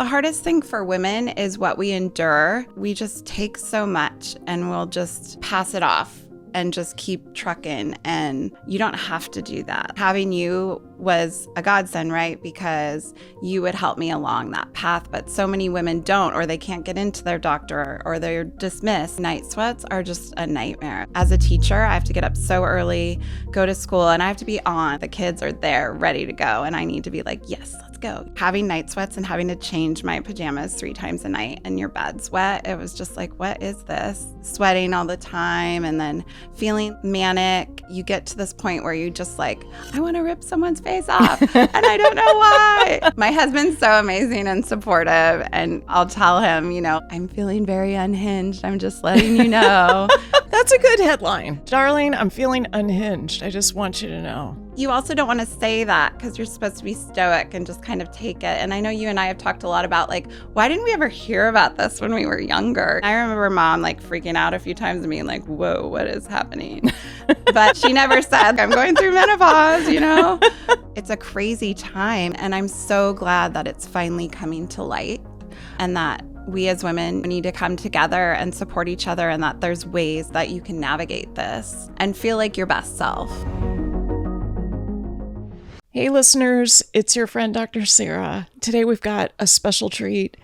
The hardest thing for women is what we endure. We just take so much and we'll just pass it off and just keep trucking. And you don't have to do that. Having you was a godsend, right? Because you would help me along that path. But so many women don't, or they can't get into their doctor, or they're dismissed. Night sweats are just a nightmare. As a teacher, I have to get up so early, go to school, and I have to be on. The kids are there ready to go. And I need to be like, yes, let's go. Having night sweats and having to change my pajamas 3 times a night and your bed's wet, it was just like, what is this? Sweating all the time and then feeling manic. You get to this point where you just like, I want to rip someone's face off and I don't know why. My husband's so amazing and supportive, and I'll tell him, I'm feeling very unhinged. I'm just letting you know. That's a good headline. Darling, I'm feeling unhinged. I just want you to know. You also don't want to say that because you're supposed to be stoic and just kind of take it. And I know you and I have talked a lot about like, why didn't we ever hear about this when we were younger? I remember Mom like freaking out a few times and being like, whoa, what is happening? But she never said, I'm going through menopause, It's a crazy time. And I'm so glad that it's finally coming to light and that we as women need to come together and support each other, and that there's ways that you can navigate this and feel like your best self. Hey listeners, it's your friend Dr. Sara. Today we've got a special treat.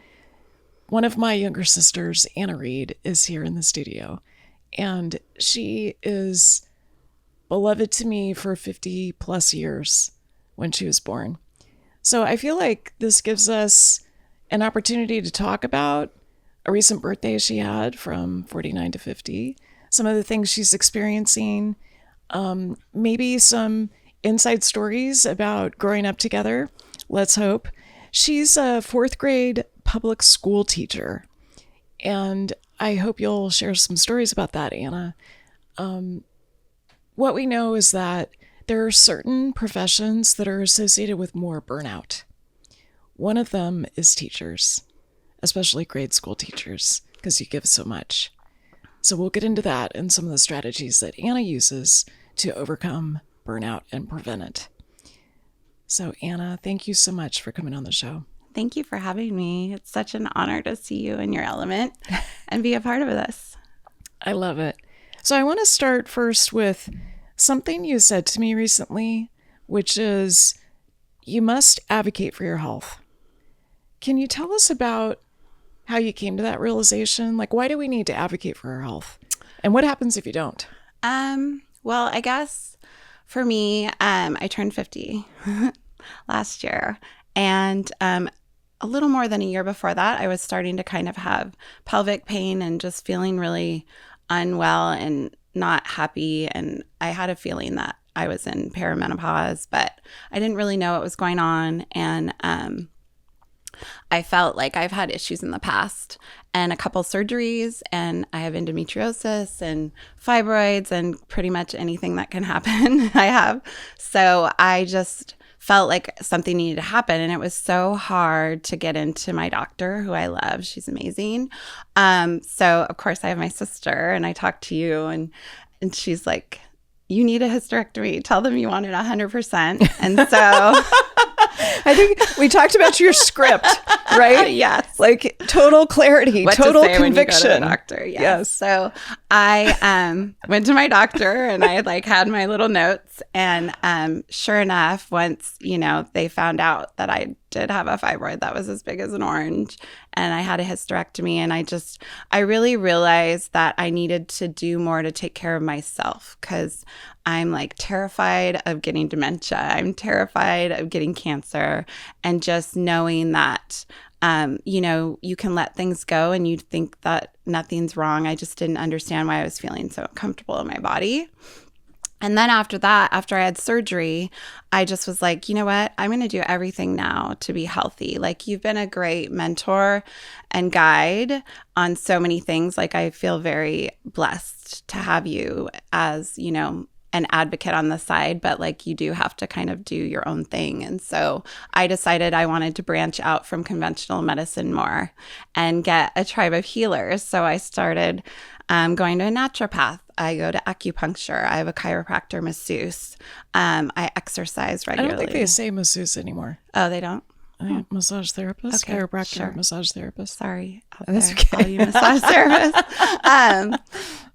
One of my younger sisters, Anna Reed, is here in the studio, and she is beloved to me for 50 plus years when she was born. So I feel like this gives us an opportunity to talk about a recent birthday she had from 49 to 50, some of the things she's experiencing, maybe some inside stories about growing up together. Let's hope. She's a 4th grade public school teacher, and I hope you'll share some stories about that, Anna. What we know is that there are certain professions that are associated with more burnout. One of them is teachers, especially grade school teachers, because you give so much. So we'll get into that and some of the strategies that Anna uses to overcome burnout and prevent it. So Anna, thank you so much for coming on the show. Thank you for having me. It's such an honor to see you in your element and be a part of this. I love it. So I want to start first with something you said to me recently, which is you must advocate for your health. Can you tell us about how you came to that realization? Like, why do we need to advocate for our health? And what happens if you don't? Well, I guess for me, I turned 50 last year. And a little more than a year before that, I was starting to kind of have pelvic pain and just feeling really unwell and not happy. And I had a feeling that I was in perimenopause, but I didn't really know what was going on. And I felt like I've had issues in the past and a couple surgeries, and I have endometriosis and fibroids and pretty much anything that can happen I have. So I just felt like something needed to happen, and it was so hard to get into my doctor, who I love. She's amazing. So of course I have my sister, and I talked to you, and she's like, you need a hysterectomy. Tell them you want it 100%. And so I think we talked about your script, right? Yes. Like total clarity, what total to say conviction. When you go to the doctor. Yes. So I went to my doctor, and I had my little notes, and sure enough, once, they found out that I did have a fibroid that was as big as an orange, and I had a hysterectomy, and I really realized that I needed to do more to take care of myself, because I'm terrified of getting dementia. I'm terrified of getting cancer, and just knowing that, you can let things go and you think that nothing's wrong. I just didn't understand why I was feeling so uncomfortable in my body. And then after that, after I had surgery, I just was like, you know what? I'm going to do everything now to be healthy. You've been a great mentor and guide on so many things. I feel very blessed to have you as, an advocate on the side, but you do have to kind of do your own thing. And so I decided I wanted to branch out from conventional medicine more and get a tribe of healers. So I started going to a naturopath. I go to acupuncture. I have a chiropractor, masseuse. I exercise regularly. I don't think they say masseuse anymore. Oh, they don't? Massage therapist, Okay, chiropractor, sure. massage therapist. Sorry, out That's there, okay. all you massage therapists.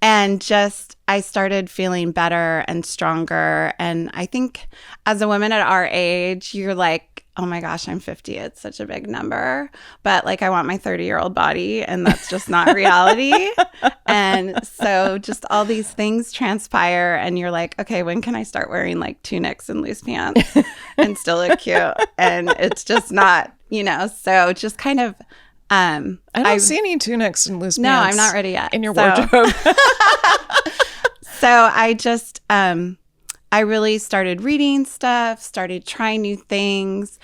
And just I started feeling better and stronger. And I think as a woman at our age, you're like, oh my gosh, I'm 50. It's such a big number. But like, I want my 30-year-old body, and that's just not reality. And so just all these things transpire, and you're like, okay, when can I start wearing like tunics and loose pants and still look cute? And it's just not, so just kind of I don't see any tunics and loose no, pants. I'm not ready yet in your wardrobe. So I just I really started reading stuff, started trying new things,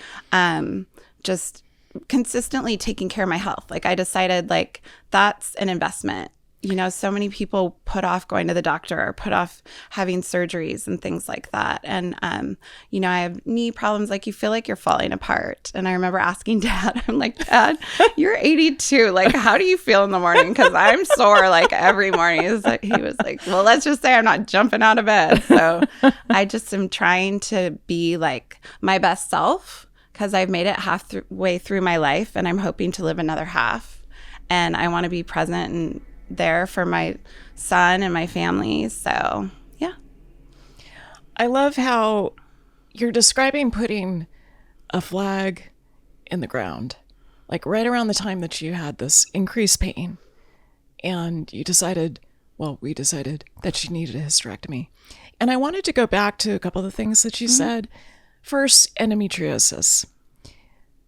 just consistently taking care of my health. Like I decided like that's an investment. So many people put off going to the doctor or put off having surgeries and things like that. And, I have knee problems. Like you feel like you're falling apart. And I remember asking Dad, I'm like, Dad, you're 82. Like, how do you feel in the morning? Because I'm sore like every morning. He was like, well, let's just say I'm not jumping out of bed. So I just am trying to be like my best self because I've made it halfway through my life and I'm hoping to live another half. And I want to be present and there for my son and my family. So, yeah. I love how you're describing putting a flag in the ground, like right around the time that you had this increased pain. And we decided that you needed a hysterectomy. And I wanted to go back to a couple of the things that you said. First, endometriosis.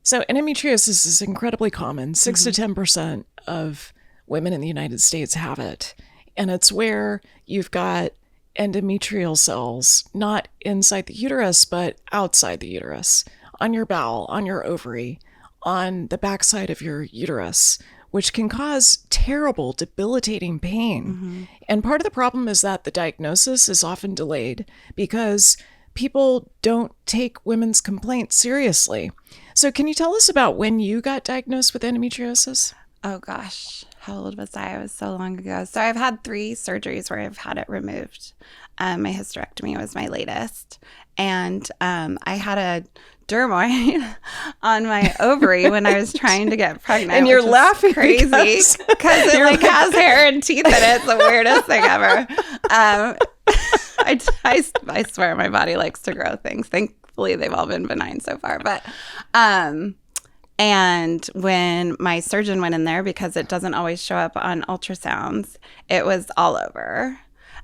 So endometriosis is incredibly common. 6 to 10% of women in the United States have it. And it's where you've got endometrial cells, not inside the uterus, but outside the uterus, on your bowel, on your ovary, on the backside of your uterus, which can cause terrible, debilitating pain. And part of the problem is that the diagnosis is often delayed because people don't take women's complaints seriously. So can you tell us about when you got diagnosed with endometriosis? Oh, gosh. How old was I? It was so long ago. So I've had 3 surgeries where I've had it removed. My hysterectomy was my latest. And I had a dermoid on my ovary when I was trying to get pregnant. And you're laughing crazy because it like has hair and teeth in it. It's the weirdest thing ever. I swear my body likes to grow things. Thankfully, they've all been benign so far. But and when my surgeon went in there, because it doesn't always show up on ultrasounds, it was all over.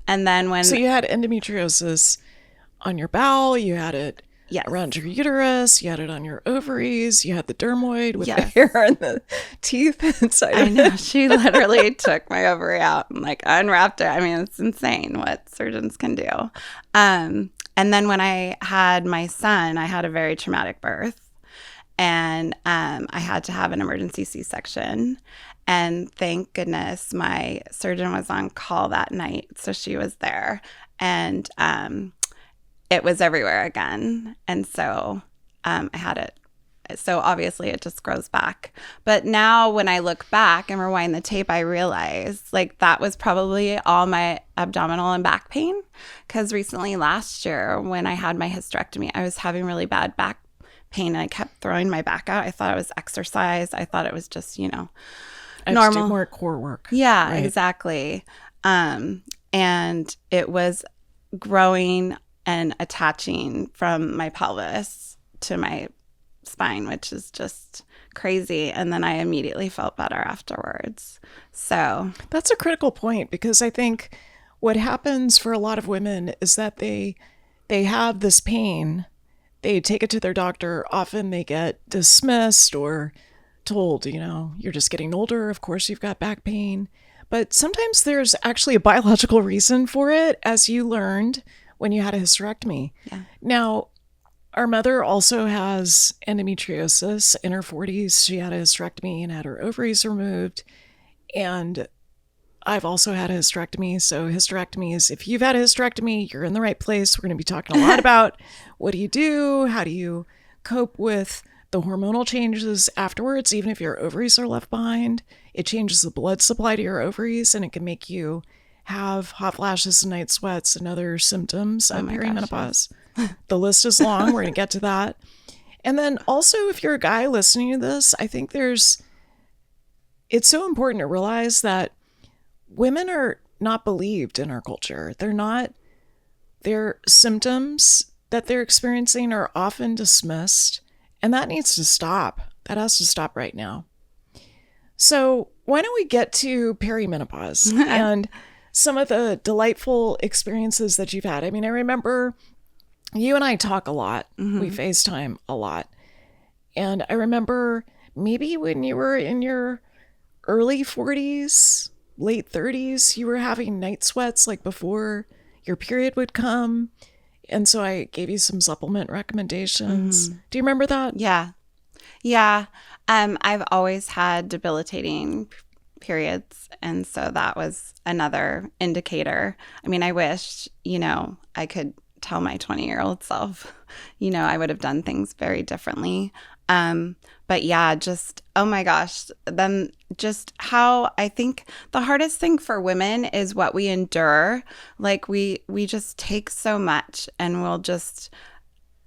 And then So you had endometriosis on your bowel, you had it yes. around your uterus, you had it on your ovaries, you had the dermoid with Yes. the hair and the teeth inside I of know. it. She literally took my ovary out and like unwrapped it. I mean, it's insane what surgeons can do. And then when I had my son, I had a very traumatic birth. And I had to have an emergency C-section. And thank goodness my surgeon was on call that night. So she was there. And it was everywhere again. And so I had it. So obviously it just grows back. But now when I look back and rewind the tape, I realize like that was probably all my abdominal and back pain. Because recently last year when I had my hysterectomy, I was having really bad back pain and I kept throwing my back out. I thought it was exercise. I thought it was just, normal. I have to do more core work. Yeah, right? Exactly. And it was growing and attaching from my pelvis to my spine, which is just crazy. And then I immediately felt better afterwards. So that's a critical point because I think what happens for a lot of women is that they have this pain. They take it to their doctor. Often they get dismissed or told, you're just getting older. Of course, you've got back pain. But sometimes there's actually a biological reason for it, as you learned when you had a hysterectomy. Yeah. Now, our mother also has endometriosis in her 40s. She had a hysterectomy and had her ovaries removed. And I've also had a hysterectomy. So hysterectomies, if you've had a hysterectomy, you're in the right place. We're going to be talking a lot about what do you do? How do you cope with the hormonal changes afterwards? Even if your ovaries are left behind, it changes the blood supply to your ovaries and it can make you have hot flashes and night sweats and other symptoms of perimenopause. The list is long. We're going to get to that. And then also, if you're a guy listening to this, I think it's so important to realize that women are not believed in our culture. Their symptoms that they're experiencing are often dismissed, and that needs to stop. That has to stop right now. So why don't we get to perimenopause and some of the delightful experiences that you've had? I mean, I remember you and I talk a lot. We FaceTime a lot. And I remember maybe when you were in your early 40s, late 30s, you were having night sweats like before your period would come. And so I gave you some supplement recommendations. Do you remember that? Yeah. Yeah. I've always had debilitating periods. And so that was another indicator. I mean, I wish, I could tell my 20-year-old self, I would have done things very differently. But yeah, just, oh my gosh, then just how I think the hardest thing for women is what we endure. Like we just take so much and we'll just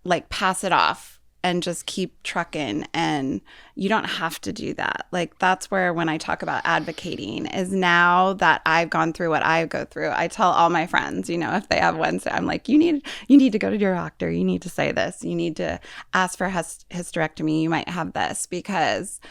like pass it off and just keep trucking. And you don't have to do that. Like that's where when I talk about advocating is now that I've gone through what I go through, I tell all my friends, if they have Wednesday, I'm like, you need to go to your doctor. You need to say this. You need to ask for hysterectomy. You might have this because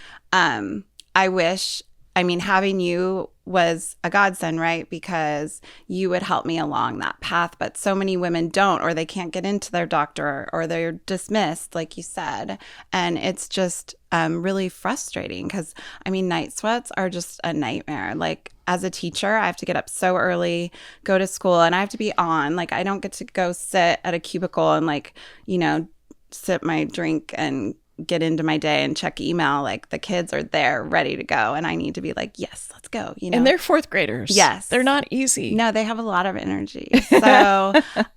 having you was a godsend, right? Because you would help me along that path. But so many women don't, or they can't get into their doctor, or they're dismissed, like you said. And it's just really frustrating because, night sweats are just a nightmare. Like as a teacher, I have to get up so early, go to school, and I have to be on. Like I don't get to go sit at a cubicle and sip my drink and get into my day and check email. Like the kids are there ready to go and I need to be like, yes, let's go. And they're fourth graders. Yes. They're not easy. No, they have a lot of energy. So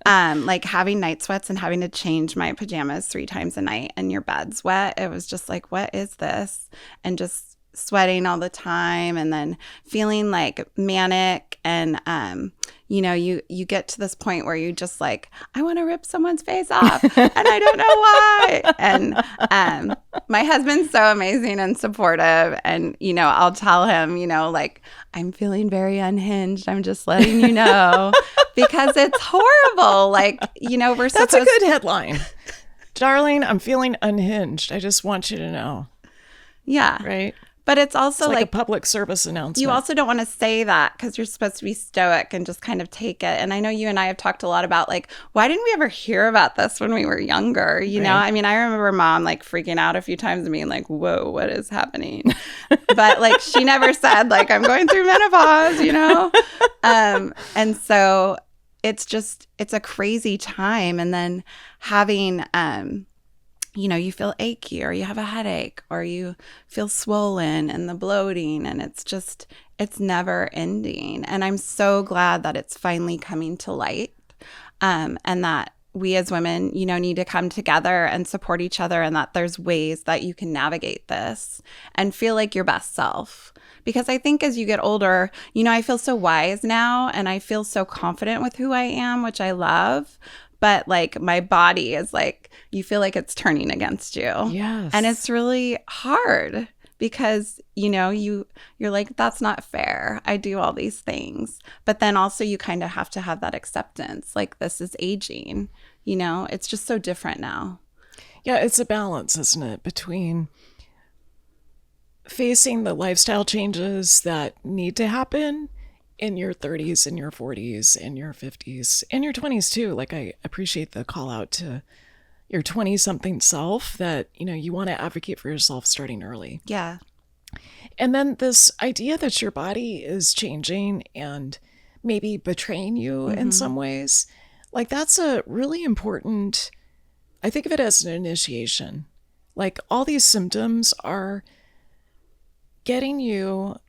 like having night sweats and having to change my pajamas 3 times a night and your bed's wet, it was just like, what is this? And just sweating all the time and then feeling like manic and you get to this point where you just like, I want to rip someone's face off and I don't know why. And my husband's so amazing and supportive. And, I'll tell him, like, I'm feeling very unhinged. I'm just letting you know because it's horrible. Like, we're supposed. That's a good headline. Darling, I'm feeling unhinged. I just want you to know. Yeah. Right. But it's also like a public service announcement. You also don't want to say that because you're supposed to be stoic and just kind of take it. And I know you and I have talked a lot about like, why didn't we ever hear about this when we were younger? You know, I remember mom like freaking out a few times and being like, whoa, what is happening? But like, she never said like, I'm going through menopause, And so it's a crazy time. And then having, you feel achy or you have a headache or you feel swollen and the bloating and it's never ending. And I'm so glad that it's finally coming to light and that we as women, need to come together and support each other and that there's ways that you can navigate this and feel like your best self. Because I think as you get older, I feel so wise now and I feel so confident with who I am, which I love. But like my body is like, you feel like it's turning against you. Yes. And it's really hard because, you're like, that's not fair. I do all these things. But then also you kind of have to have that acceptance. Like this is aging, it's just so different now. Yeah, it's a balance, isn't it? Between facing the lifestyle changes that need to happen in your 30s and your 40s and your 50s and your 20s too. Like I appreciate the call out to your 20-something self that, you want to advocate for yourself starting early. Yeah. And then this idea that your body is changing and maybe betraying you in some ways, like that's a really important, I think of it as an initiation. Like all these symptoms are getting you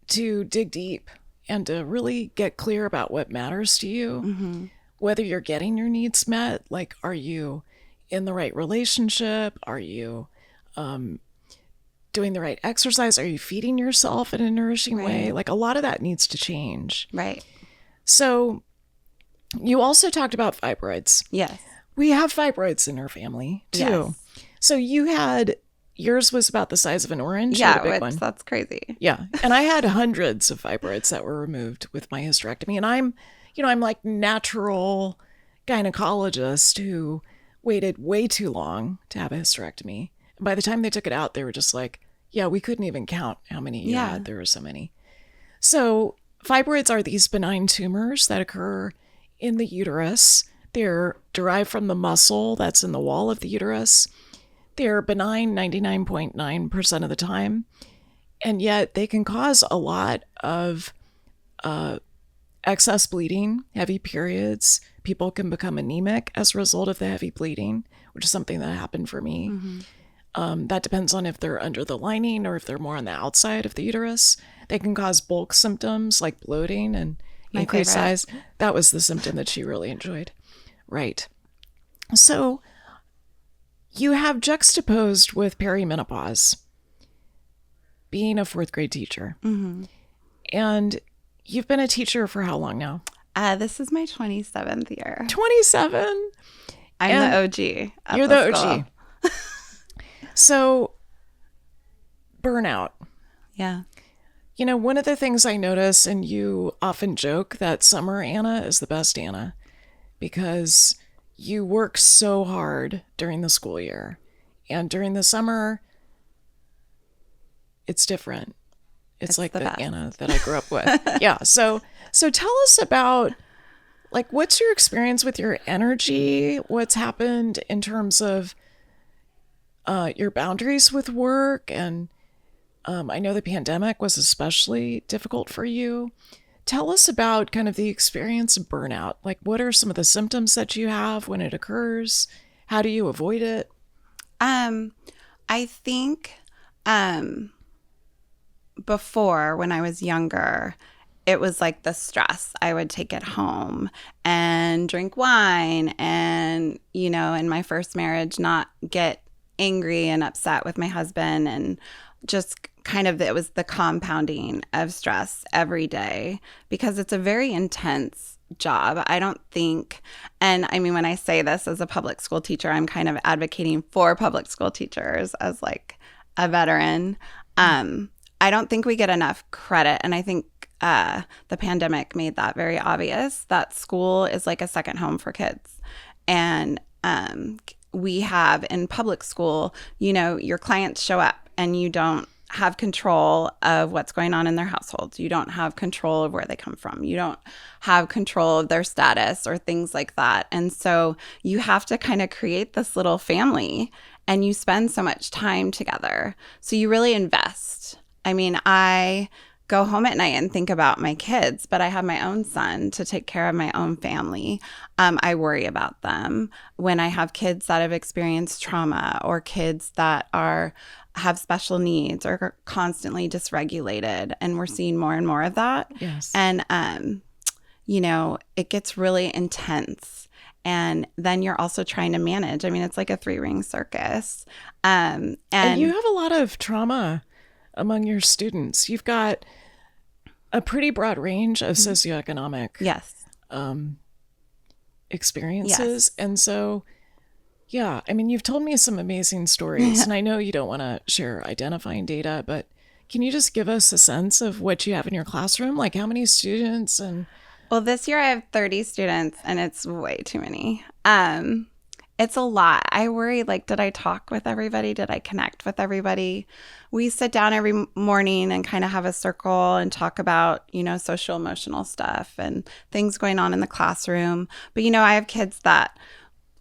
to dig deep and to really get clear about what matters to you, whether you're getting your needs met. Like, are you in the right relationship? Are you doing the right exercise? Are you feeding yourself in a nourishing way? Like a lot of that needs to change. Right. So you also talked about fibroids. Yes. We have fibroids in our family too. Yes. So yours was about the size of an orange. You had Yeah, a big which one. that's crazy. Yeah. And I had hundreds of fibroids that were removed with my hysterectomy. And I'm like natural gynecologist who waited way too long to have a hysterectomy. And by the time they took it out, they were just like, yeah, we couldn't even count how many you had. There were so many. So fibroids are these benign tumors that occur in the uterus. They're derived from the muscle that's in the wall of the uterus. They're benign 99.9% of the time. And yet they can cause a lot of excess bleeding, heavy periods. People can become anemic as a result of the heavy bleeding, which is something that happened for me. That depends on if they're under the lining or if they're more on the outside of the uterus. They can cause bulk symptoms like bloating and increased size. That was the symptom that she really enjoyed. Right. So you have juxtaposed with perimenopause being a fourth grade teacher. And you've been a teacher for how long now? This is my 27th year. 27? I'm the OG. You're the OG. So, burnout. Yeah. You know, one of the things I notice, and you often joke that summer Anna is the best Anna because you work so hard during the school year. And during the summer, it's different. It's like the Anna that I grew up with. Yeah. So tell us about, like, what's your experience with your energy? What's happened in terms of your boundaries with work? And I know the pandemic was especially difficult for you. Tell us about kind of the experience of burnout. Like, what are some of the symptoms that you have when it occurs? How do you avoid it? I think before, when I was younger, it was like the stress. I would take it home and drink wine and, you know, in my first marriage, not get angry and upset with my husband, and just kind of, it was the compounding of stress every day because it's a very intense job. I don't think, and I mean, when I say this as a public school teacher, I'm kind of advocating for public school teachers as like a veteran. I don't think we get enough credit. And I think the pandemic made that very obvious, that school is like a second home for kids. And we have in public school, you know, your clients show up and you don't have control of what's going on in their households. You don't have control of where they come from. You don't have control of their status or things like that. And so you have to kind of create this little family, and you spend so much time together. So you really invest. I mean, I go home at night and think about my kids, but I have my own son to take care of my own family. I worry about them. When I have kids that have experienced trauma, or kids that have special needs or are constantly dysregulated, and we're seeing more and more of that. Yes. And, you know, it gets really intense. And then you're also trying to manage. I mean, it's like a 3-ring circus. And you have a lot of trauma among your students. You've got a pretty broad range of socioeconomic experiences. Yes. And so, yeah, I mean, you've told me some amazing stories, and I know you don't want to share identifying data, but can you just give us a sense of what you have in your classroom? Like, how many students? And well, this year I have 30 students, and it's way too many. It's a lot. I worry, like, did I talk with everybody? Did I connect with everybody? We sit down every morning and kind of have a circle and talk about, you know, social emotional stuff and things going on in the classroom. But, you know, I have kids that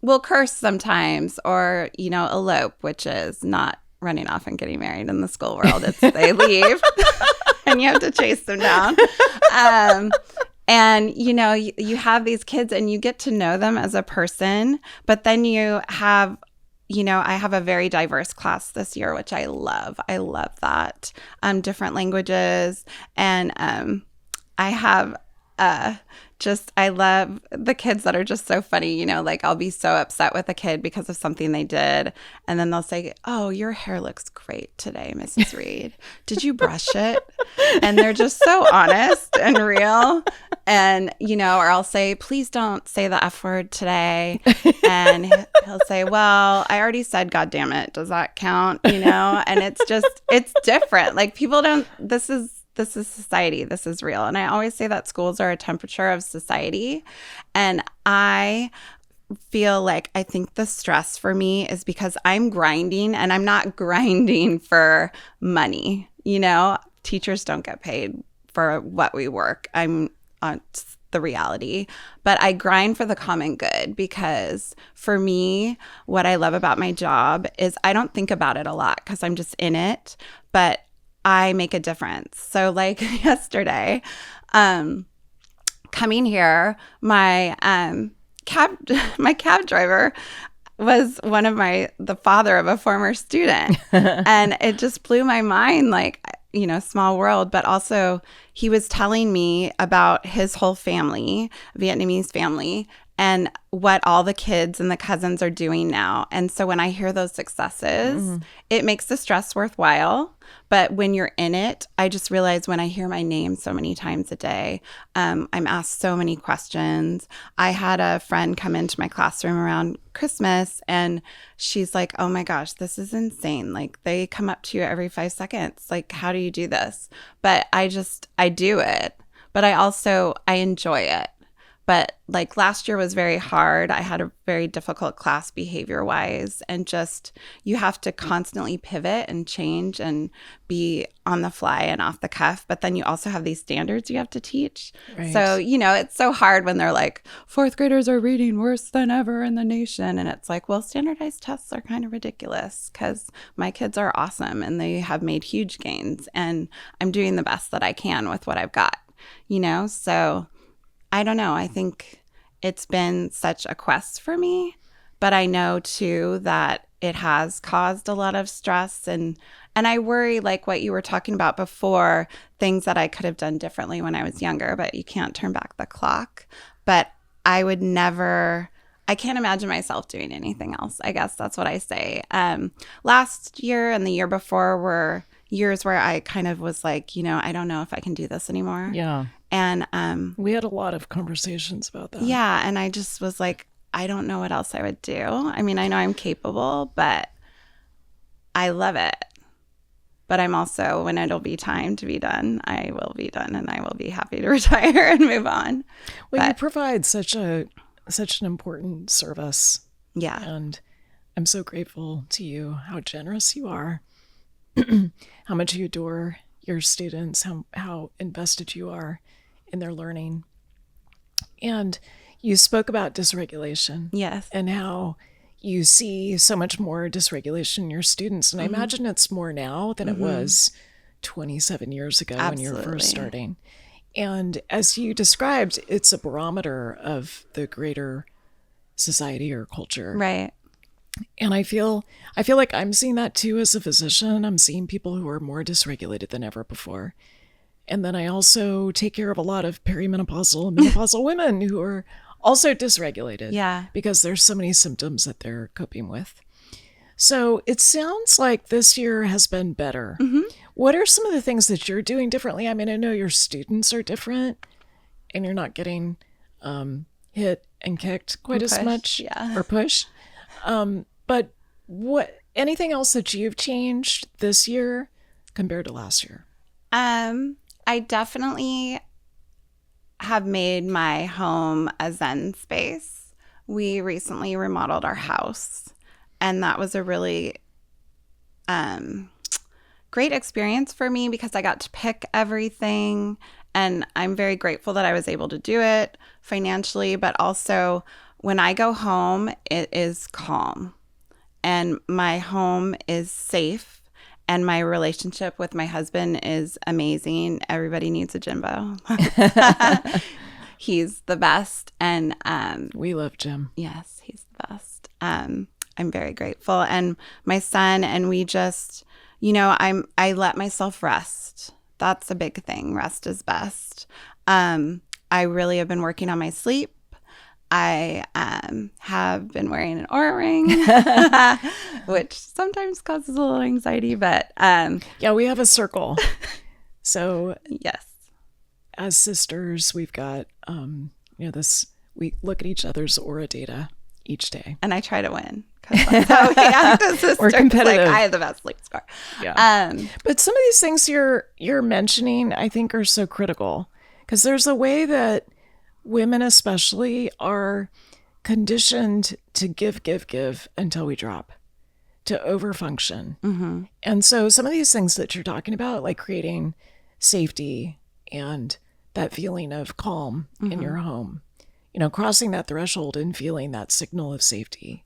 will curse sometimes, or, you know, elope, which is not running off and getting married in the school world. It's they leave and you have to chase them down. And, you know, you have these kids and you get to know them as a person, but then you have, you know, I have a very diverse class this year, which I love. I love that. Different languages. And I have I love the kids that are just so funny, you know, like I'll be so upset with a kid because of something they did. And then they'll say, "Oh, your hair looks great today, Mrs. Reed. Did you brush it?" And they're just so honest and real. And, you know, or I'll say, "Please don't say the F word today." And he'll say, "Well, I already said, God damn it. Does that count?" You know, and it's different. Like people don't, this is society. This is real. And I always say that schools are a temperature of society. And I feel like I think the stress for me is because I'm grinding and I'm not grinding for money. You know, teachers don't get paid for what we work. It's the reality. But I grind for the common good because for me, what I love about my job is I don't think about it a lot because I'm just in it. But I make a difference. So like yesterday, coming here, my cab driver was the father of a former student. And it just blew my mind, like, you know, small world. But also he was telling me about his whole family, Vietnamese family, and what all the kids and the cousins are doing now. And so when I hear those successes, it makes the stress worthwhile. But when you're in it, I just realize when I hear my name so many times a day, I'm asked so many questions. I had a friend come into my classroom around Christmas and she's like, "Oh my gosh, this is insane. Like they come up to you every 5 seconds. Like, how do you do this?" But I do it, but I enjoy it. But like last year was very hard. I had a very difficult class behavior wise, and just you have to constantly pivot and change and be on the fly and off the cuff. But then you also have these standards you have to teach. Right. So, you know, it's so hard when they're like, fourth graders are reading worse than ever in the nation. And it's like, well, standardized tests are kind of ridiculous because my kids are awesome and they have made huge gains. And I'm doing the best that I can with what I've got, you know? So I don't know. I think it's been such a quest for me, but I know too that it has caused a lot of stress and I worry, like what you were talking about before, things that I could have done differently when I was younger, but you can't turn back the clock. But I can't imagine myself doing anything else. I guess that's what I say. Last year and the year before were years where I kind of was like, you know, I don't know if I can do this anymore. Yeah. And we had a lot of conversations about that. Yeah. And I just was like, I don't know what else I would do. I mean, I know I'm capable, but I love it. But I'm also, when it'll be time to be done, I will be done and I will be happy to retire and move on. Well, you provide such an important service. Yeah. And I'm so grateful to you, how generous you are, how much you adore your students, how invested you are in their learning. And you spoke about dysregulation. Yes. And how you see so much more dysregulation in your students. And I imagine it's more now than it was 27 years ago when you were first starting. And as you described, it's a barometer of the greater society or culture. Right. And I feel like I'm seeing that too as a physician. I'm seeing people who are more dysregulated than ever before. And then I also take care of a lot of perimenopausal and menopausal women who are also dysregulated. Yeah. Because there's so many symptoms that they're coping with. So it sounds like this year has been better. Mm-hmm. What are some of the things that you're doing differently? I mean, I know your students are different and you're not getting hit and kicked quite as much or pushed. But anything else that you've changed this year compared to last year? I definitely have made my home a Zen space. We recently remodeled our house, and that was a really great experience for me because I got to pick everything, and I'm very grateful that I was able to do it financially, but also when I go home, it is calm, and my home is safe. And my relationship with my husband is amazing. Everybody needs a Jimbo. He's the best. And we love Jim. Yes, he's the best. I'm very grateful. And my son, and we just, you know, I let myself rest. That's a big thing. Rest is best. I really have been working on my sleep. I have been wearing an Oura ring, which sometimes causes a little anxiety, but yeah, we have a circle. So yes, as sisters, we've got this. We look at each other's Oura data each day, and I try to win because that's how we act as sisters. We're competitive. Like, I have the best sleep score. Yeah. But some of these things you're mentioning, I think, are so critical because there's a way that women especially are conditioned to give until we drop, to overfunction. Mm-hmm. And so some of these things that you're talking about, like creating safety and that feeling of calm in your home, crossing that threshold and feeling that signal of safety,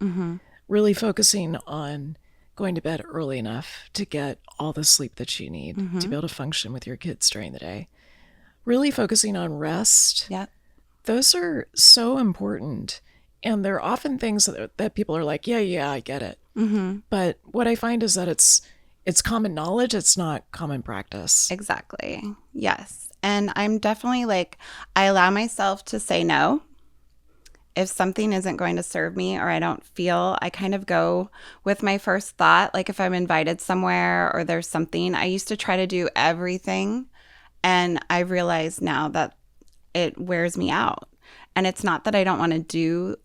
really focusing on going to bed early enough to get all the sleep that you need to be able to function with your kids during the day, really focusing on rest. Yeah. Those are so important. And they're often things that people are like, yeah, I get it. Mm-hmm. But what I find is that it's common knowledge. It's not common practice. Exactly. Yes. And I'm definitely like, I allow myself to say no. If something isn't going to serve me or I don't feel, I kind of go with my first thought. Like if I'm invited somewhere or there's something, I used to try to do everything. And I realize now that it wears me out. And it's not that I don't want to do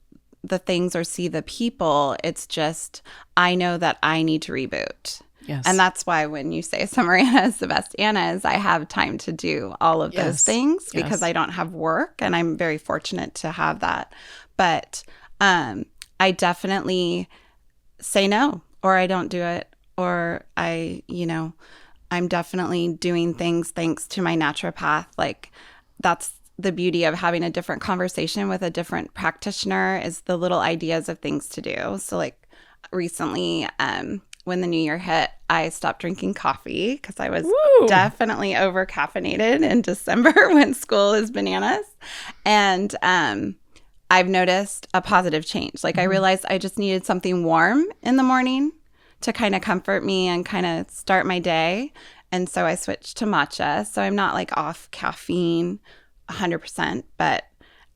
the things or see the people. It's just, I know that I need to reboot. Yes. And that's why when you say Summer Anna is the best Annas, I have time to do all of those things because I don't have work, and I'm very fortunate to have that. But I definitely say no, or I don't do it, or I'm definitely doing things thanks to my naturopath. Like that's the beauty of having a different conversation with a different practitioner, is the little ideas of things to do. So like recently, when the new year hit, I stopped drinking coffee because I was definitely over caffeinated in December when school is bananas. And I've noticed a positive change. Like I realized I just needed something warm in the morning to kind of comfort me and kind of start my day. And so I switched to matcha. So I'm not like off caffeine 100%, but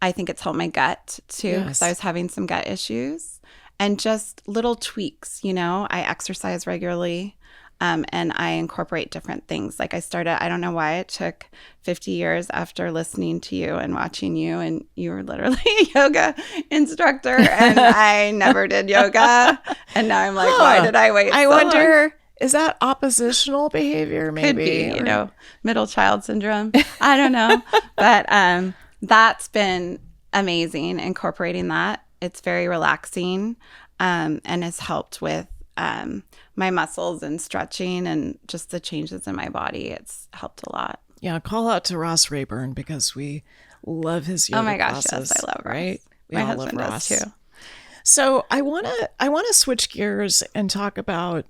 I think it's helped my gut too because I was having some gut issues. And just little tweaks, I exercise regularly, and I incorporate different things. Like I don't know why it took 50 years after listening to you and watching you, and you were literally a yoga instructor, and I never did yoga. And now I'm like, why did I wait I so wonder, long? Is that oppositional behavior maybe? Could be, middle child syndrome. I don't know. But that's been amazing, incorporating that. It's very relaxing, and has helped with my muscles and stretching and just the changes in my body. It's helped a lot. Yeah, call out to Ross Rayburn because we love his yoga Oh my gosh, classes, yes, I love Ross. right? We my all husband love Ross does too. So I wanna switch gears and talk about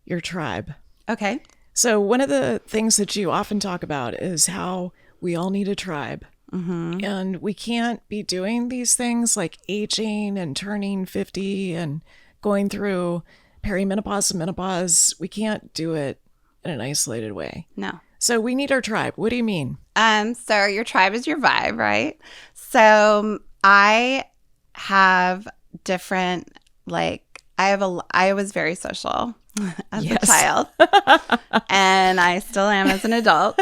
your tribe. Okay. So one of the things that you often talk about is how we all need a tribe. And we can't be doing these things like aging and turning 50 and going through perimenopause and menopause. We can't do it in an isolated way. No. So we need our tribe. What do you mean? So your tribe is your vibe, right? So I have different, I was very social as a child, and I still am as an adult.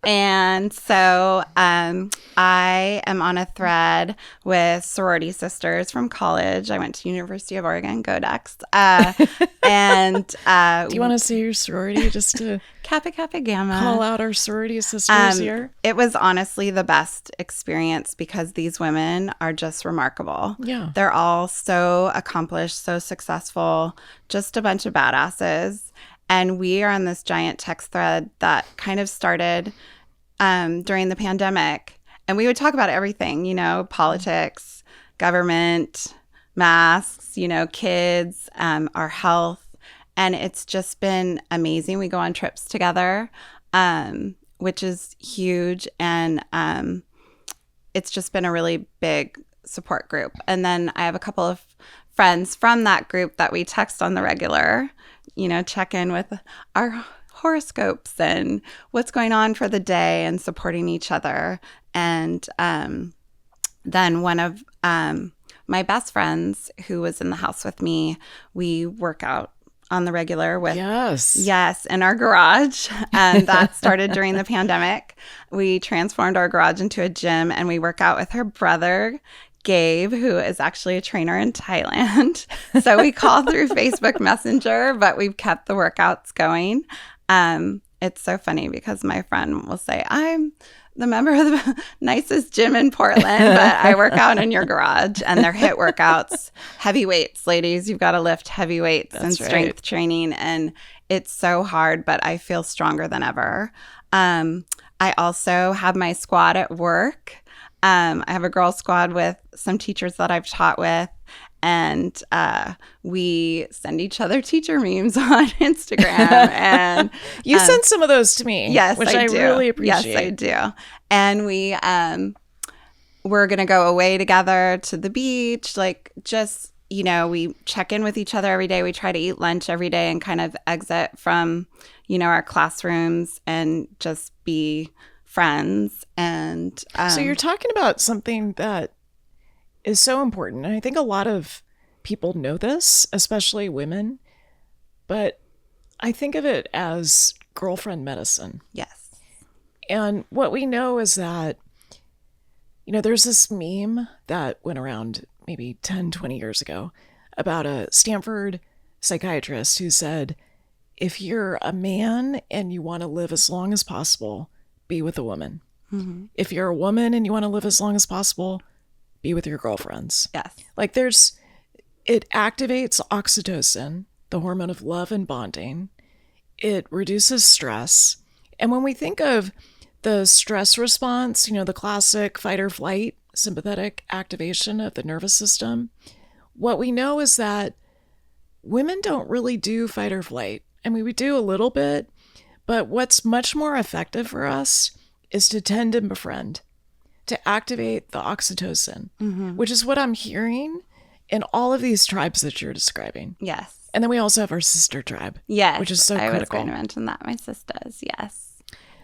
And so I am on a thread with sorority sisters from college. I went to University of Oregon, go Ducks. And do you want to say your sorority just to Kappa Kappa Gamma. Call out our sorority sisters here? It was honestly the best experience because these women are just remarkable. Yeah. They're all so accomplished, so successful, just a bunch of badasses. And we are on this giant text thread that kind of started during the pandemic. And we would talk about everything, politics, government, masks, kids, our health. And it's just been amazing. We go on trips together, which is huge. And it's just been a really big support group. And then I have a couple of friends from that group that we text on the regular, check in with our horoscopes and what's going on for the day and supporting each other. And then one of my best friends who was in the house with me, we work out on the regular with yes in our garage, and that started during the pandemic. We transformed our garage into a gym, and we work out with her brother Gabe, who is actually a trainer in Thailand. So we call through Facebook Messenger, but we've kept the workouts going. It's so funny because my friend will say, I'm the member of the nicest gym in Portland, but I work out in your garage. And they're HIIT workouts, heavy weights, ladies. You've got to lift heavy weights and strength training. And it's so hard, but I feel stronger than ever. I also have my squad at work. I have a girl squad with some teachers that I've taught with. And we send each other teacher memes on Instagram. And you sent some of those to me. Yes, which I really appreciate. Yes, I do. And we're going to go away together to the beach. Like, just, we check in with each other every day. We try to eat lunch every day and kind of exit from, our classrooms and just be friends. And so you're talking about something that is so important. And I think a lot of people know this, especially women, but I think of it as girlfriend medicine. Yes. And what we know is that, there's this meme that went around maybe 10, 20 years ago about a Stanford psychiatrist who said, if you're a man and you want to live as long as possible, be with a woman. Mm-hmm. If you're a woman and you want to live as long as possible, be with your girlfriends. Yes. Like it activates oxytocin, the hormone of love and bonding. It reduces stress. And when we think of the stress response, the classic fight or flight, sympathetic activation of the nervous system, what we know is that women don't really do fight or flight. I mean, we do a little bit, but what's much more effective for us is to tend and befriend, to activate the oxytocin, which is what I'm hearing in all of these tribes that you're describing. Yes. And then we also have our sister tribe. Yes. Which is so critical. I was going to mention that. My sisters. Yes.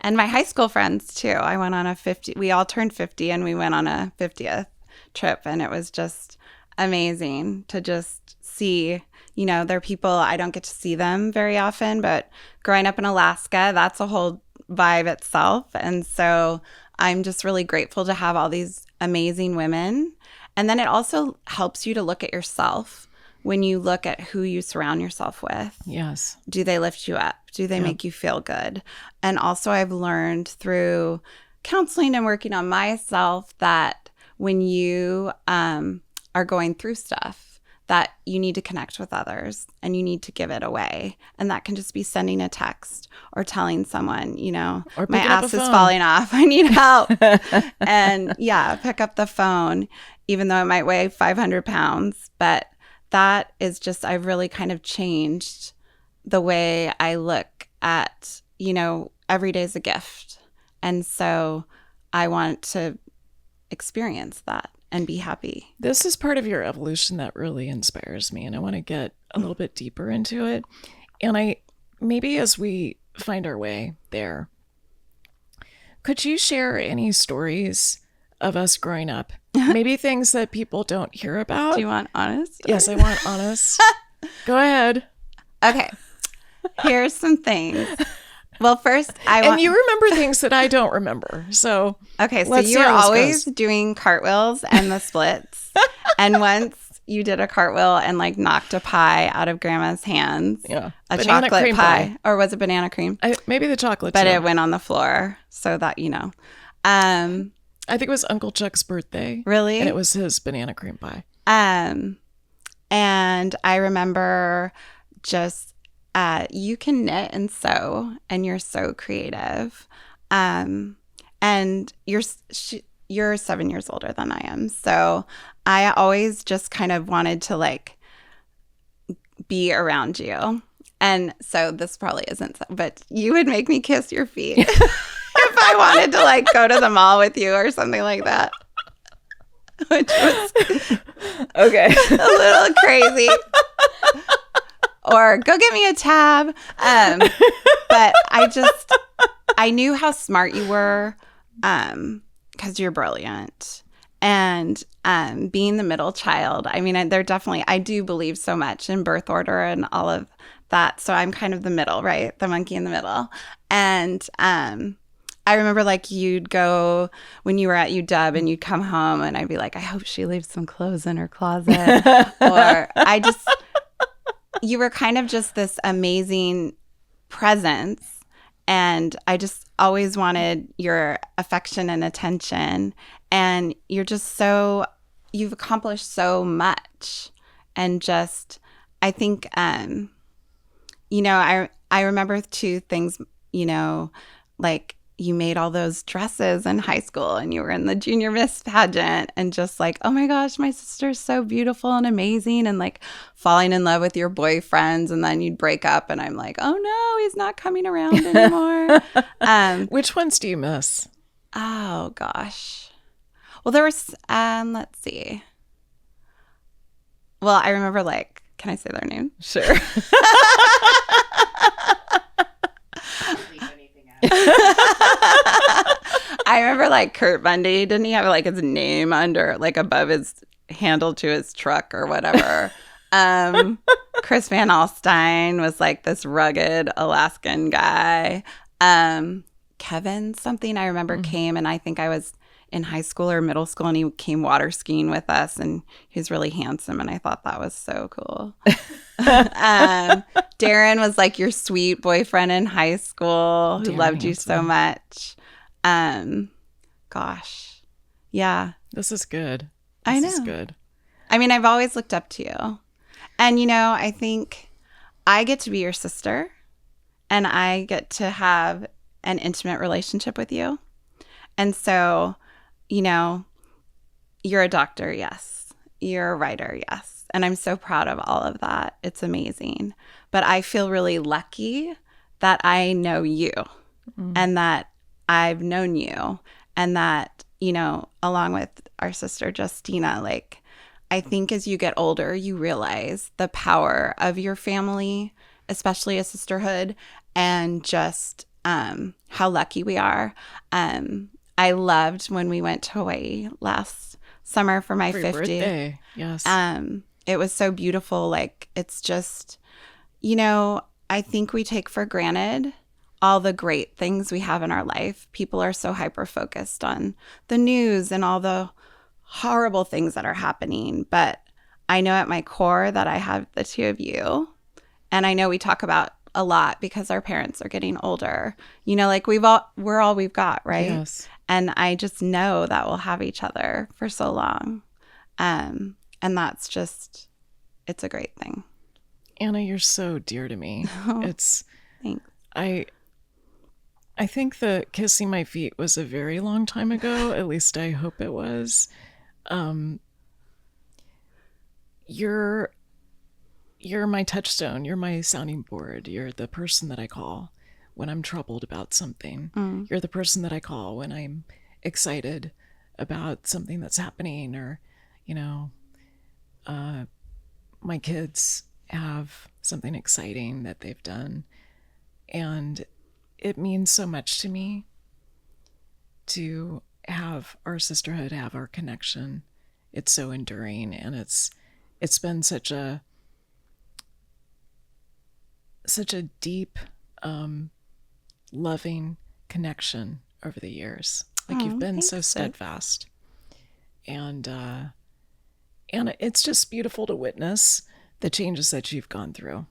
And my high school friends too. I went on we all turned 50 and we went on a 50th trip, and it was just amazing to just see, they're people, I don't get to see them very often, but growing up in Alaska, that's a whole vibe itself. And so I'm just really grateful to have all these amazing women. And then it also helps you to look at yourself when you look at who you surround yourself with. Yes. Do they lift you up? Do they make you feel good? And also I've learned through counseling and working on myself that when you are going through stuff, that you need to connect with others and you need to give it away. And that can just be sending a text or telling someone, or my ass is falling off. I need help. And pick up the phone, even though it might weigh 500 pounds. But that is just, I've really kind of changed the way I look at, every day is a gift. And so I want to experience that and be happy. This is part of your evolution that really inspires me, and I want to get a little bit deeper into it. And maybe as we find our way there, could you share any stories of us growing up? Maybe things that people don't hear about? Do you want honest? Yes, I want honest. Go ahead. Okay. Here's some things. Well, first, and you remember things that I don't remember. So okay, so you were always doing cartwheels and the splits. And once you did a cartwheel and knocked a pie out of Grandma's hands. Yeah, a chocolate pie. Or was it banana cream? Maybe the chocolate. But too. It went on the floor, so that I think it was Uncle Chuck's birthday. Really? And it was his banana cream pie. And I remember just. You can knit and sew, and you're so creative. And you're 7 years older than I am. So I always just kind of wanted to be around you. And so this probably isn't, but you would make me kiss your feet if I wanted to go to the mall with you or something like that. Which was okay. A little crazy. or go get me a tab. But I knew how smart you were, because you're brilliant. And being the middle child, I mean, I do believe so much in birth order and all of that. So I'm kind of the middle, right? The monkey in the middle. And I remember like you'd go when you were at UW and you'd come home and I'd be like, I hope she leaves some clothes in her closet. Or you were kind of just this amazing presence. And I just always wanted your affection and attention. And you've accomplished so much. And just, I think, I remember two things, like you made all those dresses in high school and you were in the junior miss pageant and just like, oh my gosh, my sister's so beautiful and amazing, and like falling in love with your boyfriends, and then you'd break up and I'm like, oh no, he's not coming around anymore. Which ones do you miss? Oh gosh. Well, there was, let's see. Well, I remember like, can I say their name? Sure. I remember like Kurt Bundy, didn't he have like his name under, like above his handle to his truck or whatever? Chris Van Alstyne was like this rugged Alaskan guy. Kevin something I remember came, and I think I was in high school or middle school, and he came water skiing with us, and he was really handsome, and I thought that was so cool. Darren was like your sweet boyfriend in high school who loved you so much. Gosh. Yeah. This is good. I know. This is good. I mean, I've always looked up to you. And, I think I get to be your sister, and I get to have an intimate relationship with you. And so, you're a doctor, yes. You're a writer, yes. And I'm so proud of all of that. It's amazing. But I feel really lucky that I know you and that I've known you, and that, along with our sister Justina, like, I think as you get older, you realize the power of your family, especially a sisterhood, and just how lucky we are. I loved when we went to Hawaii last summer for my 50th birthday. Yes. It was so beautiful. Like, it's just, I think we take for granted all the great things we have in our life. People are so hyper-focused on the news and all the horrible things that are happening. But I know at my core that I have the two of you. And I know we talk about a lot because our parents are getting older. Like we're all we've got, right? Yes. And I just know that we'll have each other for so long. And that's just, it's a great thing. Anna, you're so dear to me. Thanks. I think the kissing my feet was a very long time ago. At least I hope it was. You're my touchstone. You're my sounding board. You're the person that I call when I'm troubled about something. You're the person that I call when I'm excited about something that's happening, or, my kids have something exciting that they've done. And it means so much to me to have our sisterhood, have our connection. It's so enduring, and it's been such a deep, loving connection over the years. Like, you've been so steadfast, and it's just beautiful to witness the changes that you've gone through.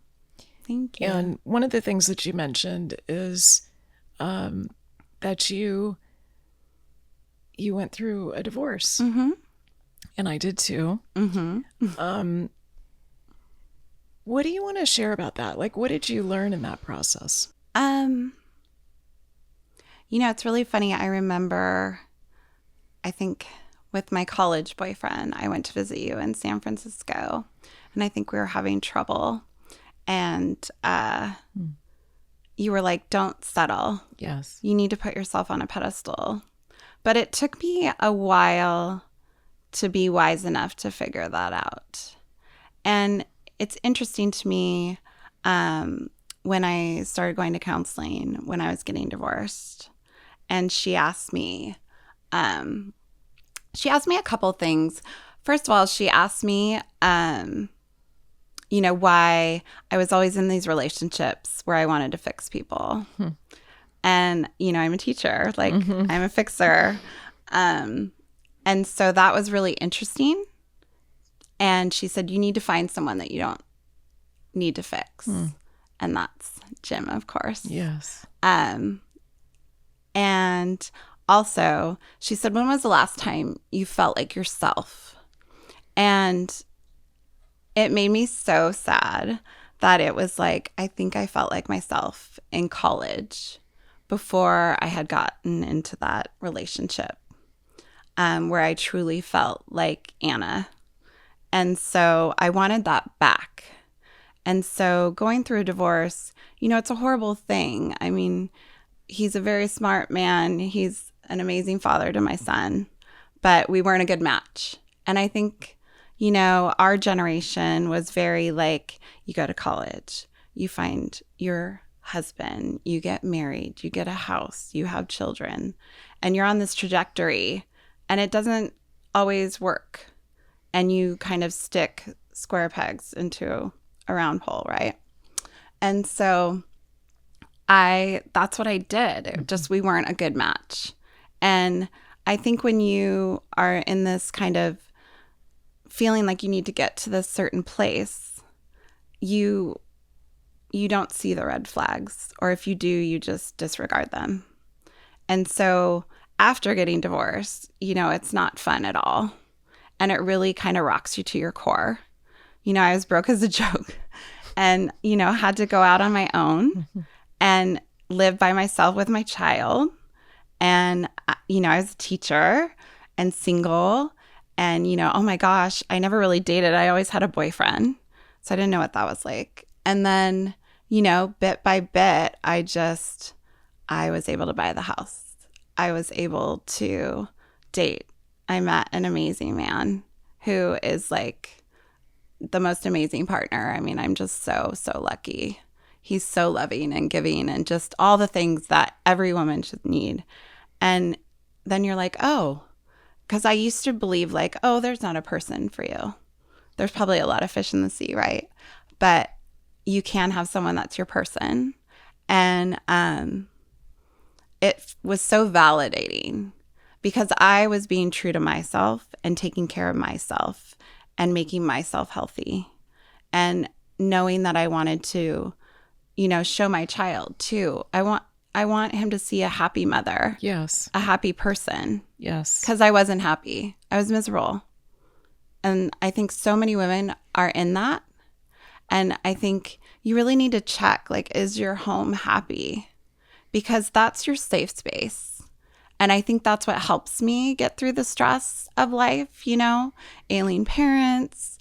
Thank you. And one of the things that you mentioned is that you went through a divorce. Mm-hmm. And I did too. Mm-hmm. What do you want to share about that? Like, what did you learn in that process? It's really funny. I remember, I think with my college boyfriend, I went to visit you in San Francisco, and I think we were having trouble. And you were like, don't settle. Yes. You need to put yourself on a pedestal. But it took me a while to be wise enough to figure that out. And it's interesting to me. when I started going to counseling when I was getting divorced. And she asked me a couple things. First of all, she asked me, why I was always in these relationships where I wanted to fix people. And, I'm a teacher, like I'm a fixer. And so that was really interesting. And she said, you need to find someone that you don't need to fix. And that's Jim, of course. Yes. And also, she said, when was the last time you felt like yourself? And it made me so sad that it was like, I think I felt like myself in college before I had gotten into that relationship, where I truly felt like Anna. And so I wanted that back. And so going through a divorce, it's a horrible thing. I mean, he's a very smart man. He's an amazing father to my son, but we weren't a good match. And I think, our generation was very like, you go to college, you find your husband, you get married, you get a house, you have children, and you're on this trajectory, and it doesn't always work. And you kind of stick square pegs into a round hole, right? And so that's what I did. We weren't a good match. And I think when you are in this kind of feeling like you need to get to this certain place, you don't see the red flags, or if you do, you just disregard them. And so after getting divorced, it's not fun at all. And it really kind of rocks you to your core. I was broke as a joke and, had to go out on my own and live by myself with my child. And, I was a teacher and single. And, oh my gosh, I never really dated. I always had a boyfriend. So I didn't know what that was like. And then, bit by bit, I was able to buy the house. I was able to date. I met an amazing man who is like the most amazing partner. I mean, I'm just so, so lucky. He's so loving and giving and just all the things that every woman should need. And then you're like, oh, because I used to believe like, oh, there's not a person for you. There's probably a lot of fish in the sea, right? But you can have someone that's your person. And it was so validating because I was being true to myself and taking care of myself and making myself healthy and knowing that I wanted to, show my child too. I want him to see a happy mother. Yes. A happy person. Yes. Because I wasn't happy. I was miserable. And I think so many women are in that. And I think you really need to check, like, is your home happy? Because that's your safe space. And I think that's what helps me get through the stress of life, ailing parents,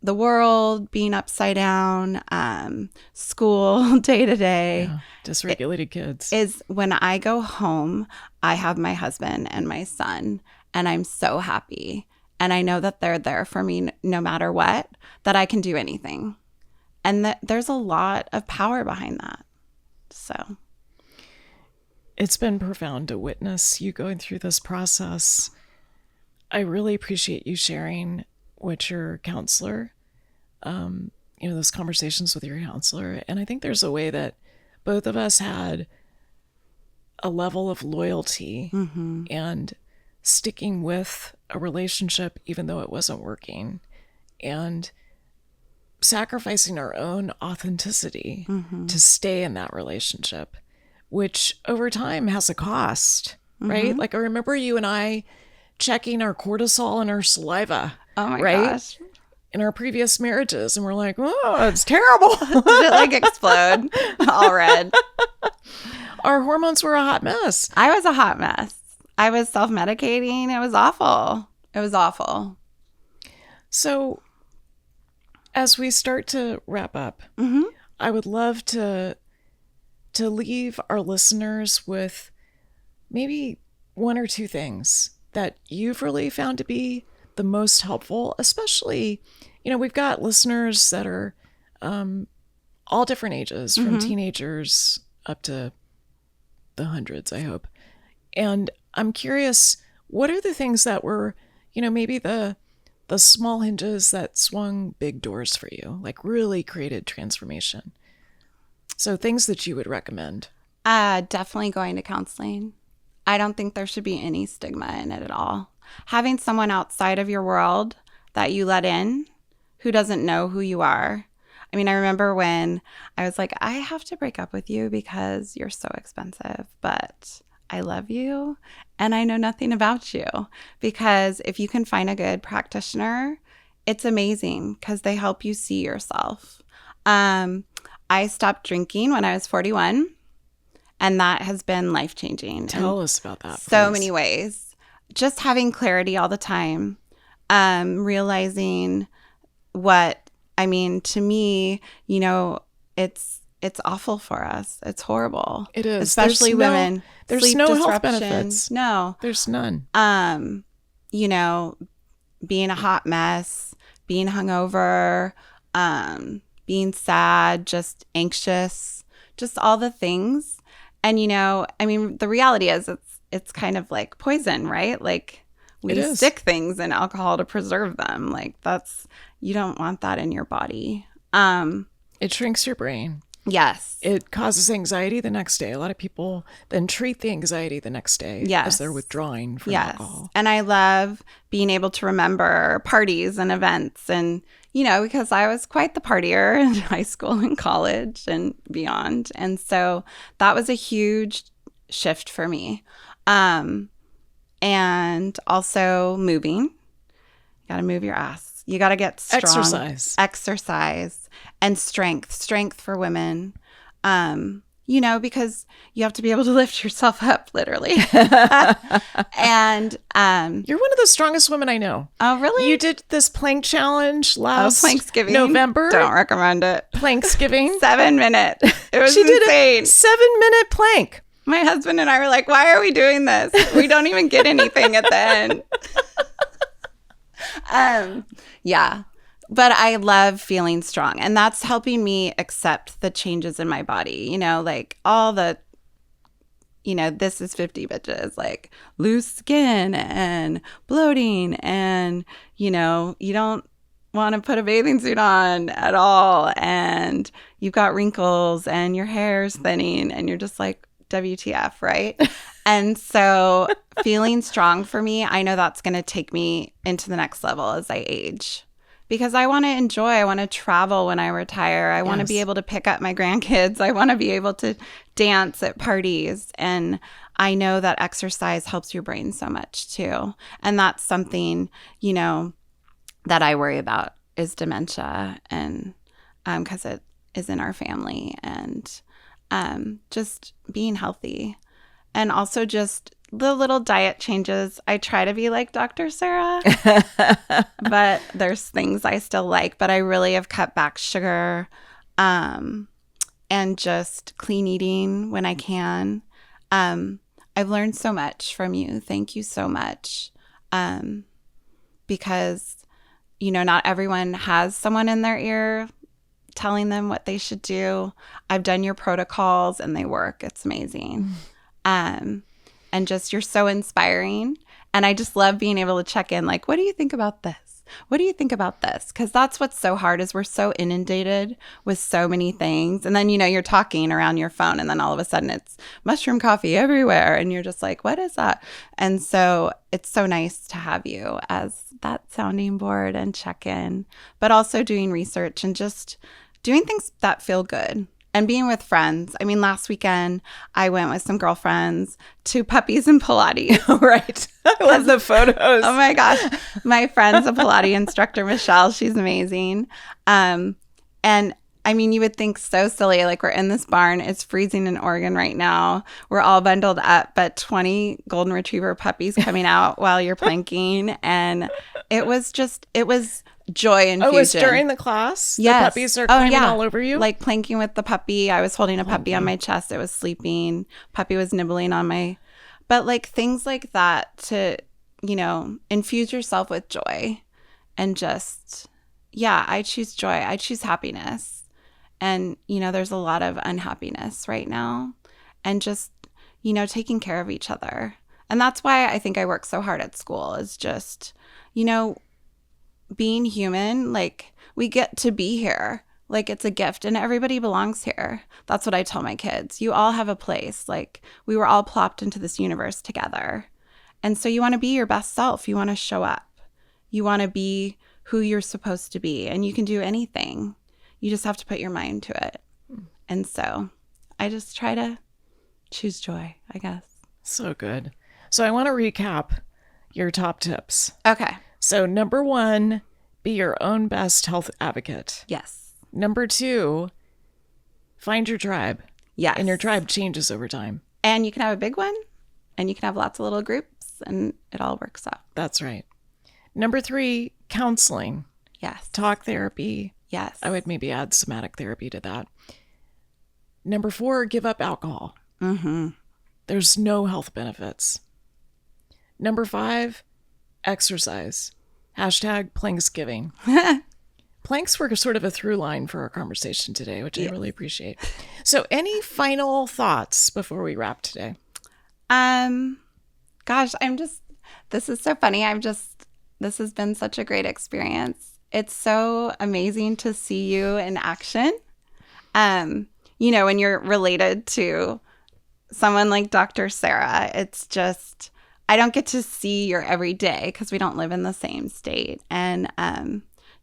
the world being upside down, school day to day. Yeah. Dysregulated kids. Is when I go home, I have my husband and my son, and I'm so happy. And I know that they're there for me no matter what, that I can do anything. And that there's a lot of power behind that. So it's been profound to witness you going through this process. I really appreciate you sharing with your counselor, those conversations with your counselor. And I think there's a way that both of us had a level of loyalty and sticking with a relationship, even though it wasn't working, and sacrificing our own authenticity to stay in that relationship, which over time has a cost, right? Like I remember you and I checking our cortisol and our saliva. Oh my right? gosh. In our previous marriages, and we're like, oh, it's terrible. Did it like explode? All red. Our hormones were a hot mess. I was a hot mess. I was self-medicating. It was awful. It was awful. So as we start to wrap up, I would love to leave our listeners with maybe one or two things that you've really found to be the most helpful, especially, we've got listeners that are all different ages, from teenagers up to the hundreds, I hope. And I'm curious, what are the things that were, maybe the small hinges that swung big doors for you, like really created transformation? So things that you would recommend. Definitely going to counseling. I don't think there should be any stigma in it at all. Having someone outside of your world that you let in who doesn't know who you are. I mean, I remember when I was like, I have to break up with you because you're so expensive, but I love you and I know nothing about you. Because if you can find a good practitioner, it's amazing because they help you see yourself. I stopped drinking when I was 41, and that has been life-changing. Tell us about that, so please. many ways. Just having clarity all the time, realizing to me, it's awful for us. It's horrible. It is. Especially women. There's Sleep no disruption. health benefits. No. There's none. Being a hot mess, being hungover, being sad, just anxious, just all the things. And, the reality is it's kind of like poison, right? Like we stick things in alcohol to preserve them. Like you don't want that in your body. It shrinks your brain. Yes. It causes anxiety the next day. A lot of people then treat the anxiety the next day as they're withdrawing from alcohol. And I love being able to remember parties and events and, because I was quite the partier in high school and college and beyond. And so that was a huge shift for me. And also moving. You got to move your ass. You got to get strong. Exercise and strength for women. Because you have to be able to lift yourself up, literally. And you're one of the strongest women I know. Oh, really? You did this plank challenge last Planksgiving. November. Don't recommend it. Planksgiving. 7 minutes. It was she insane. Did a 7-minute plank. My husband and I were like, why are we doing this? We don't even get anything at the end. Yeah. But I love feeling strong. And that's helping me accept the changes in my body. Like all the, this is 50 bitches, like loose skin and bloating. And, you don't want to put a bathing suit on at all. And you've got wrinkles and your hair's thinning and you're just like, WTF, right? And so feeling strong for me, I know that's going to take me into the next level as I age. Because I want to enjoy, I want to travel when I retire. I want to be able to pick up my grandkids. I want to be able to dance at parties. And I know that exercise helps your brain so much too. And that's something, that I worry about is dementia. And because it is in our family. And just being healthy. And also just the little diet changes. I try to be like Dr. Sara, but there's things I still like. But I really have cut back sugar and just clean eating when I can. I've learned so much from you. Thank you so much. Because, not everyone has someone in their ear telling them what they should do. I've done your protocols and they work. It's amazing. And just, you're so inspiring. And I just love being able to check in, like, what do you think about this? What do you think about this? Because that's what's so hard is we're so inundated with so many things. And then, you're talking around your phone and then all of a sudden it's mushroom coffee everywhere. And you're just like, what is that? And so it's so nice to have you as that sounding board and check in, but also doing research and just doing things that feel good. And being with friends. I mean, last weekend, I went with some girlfriends to puppies and Pilates. Right. I love the photos. Oh, my gosh. My friend's a Pilates instructor, Michelle. She's amazing. And, I mean, you would think so silly. Like, we're in this barn. It's freezing in Oregon right now. We're all bundled up, but 20 golden retriever puppies coming out while you're planking. And it was joy infusion. Oh, it was during the class? Yes. The puppies are climbing all over you? Like planking with the puppy. I was holding a puppy on my chest. It was sleeping. Puppy was nibbling on my... But like things like that to, infuse yourself with joy. And just, I choose joy. I choose happiness. And, there's a lot of unhappiness right now, and just, taking care of each other. And that's why I think I work so hard at school, is just, being human. Like, we get to be here. Like, it's a gift, and everybody belongs here. That's what I tell my kids. You all have a place. Like, we were all plopped into this universe together. And so you want to be your best self. You want to show up. You want to be who you're supposed to be. And you can do anything. You just have to put your mind to it. And so I just try to choose joy, I guess. So good. So I want to recap your top tips. Okay. So number 1, be your own best health advocate. Yes. Number 2, find your tribe. Yes. And your tribe changes over time. And you can have a big one, and you can have lots of little groups, and it all works out. That's right. Number 3, counseling. Yes. Talk therapy. Yes. I would maybe add somatic therapy to that. Number 4, give up alcohol. Mm-hmm. There's no health benefits. Number 5, exercise. Hashtag Planksgiving. Planks were sort of a through line for our conversation today, which I really appreciate. So any final thoughts before we wrap today? Gosh, this is so funny. This has been such a great experience. It's so amazing to see you in action. When you're related to someone like Dr. Sara, it's just, I don't get to see your everyday because we don't live in the same state. And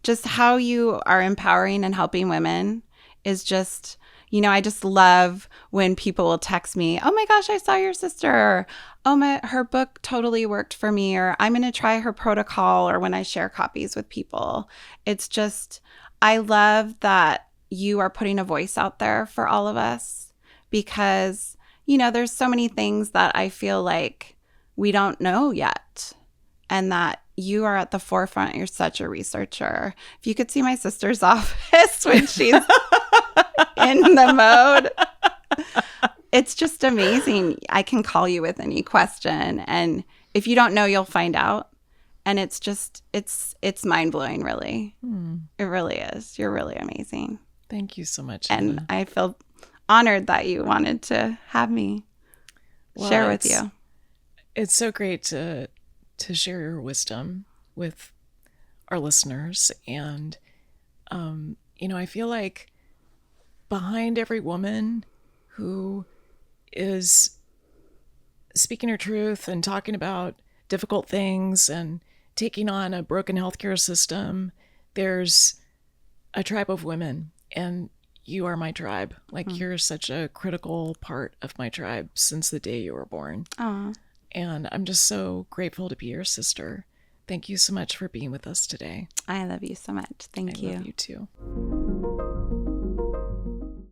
just how you are empowering and helping women is just, I just love when people will text me, oh my gosh, I saw your sister. Or, oh, her book totally worked for me. Or I'm going to try her protocol. Or when I share copies with people, it's just, I love that you are putting a voice out there for all of us, because, there's so many things that I feel like we don't know yet, and that you are at the forefront. You're such a researcher. If you could see my sister's office when she's in the mode, it's just amazing. I can call you with any question, and if you don't know, you'll find out. And it's just, it's mind-blowing, really. It really is. You're really amazing. Thank you so much, and Anna. I feel honored that you wanted to have me share with you. It's so great to share your wisdom with our listeners. And, I feel like behind every woman who is speaking her truth and talking about difficult things and taking on a broken healthcare system, there's a tribe of women, and you are my tribe. Like, you're such a critical part of my tribe since the day you were born. Aw. And I'm just so grateful to be your sister. Thank you so much for being with us today. I love you so much. Thank you. I love you too.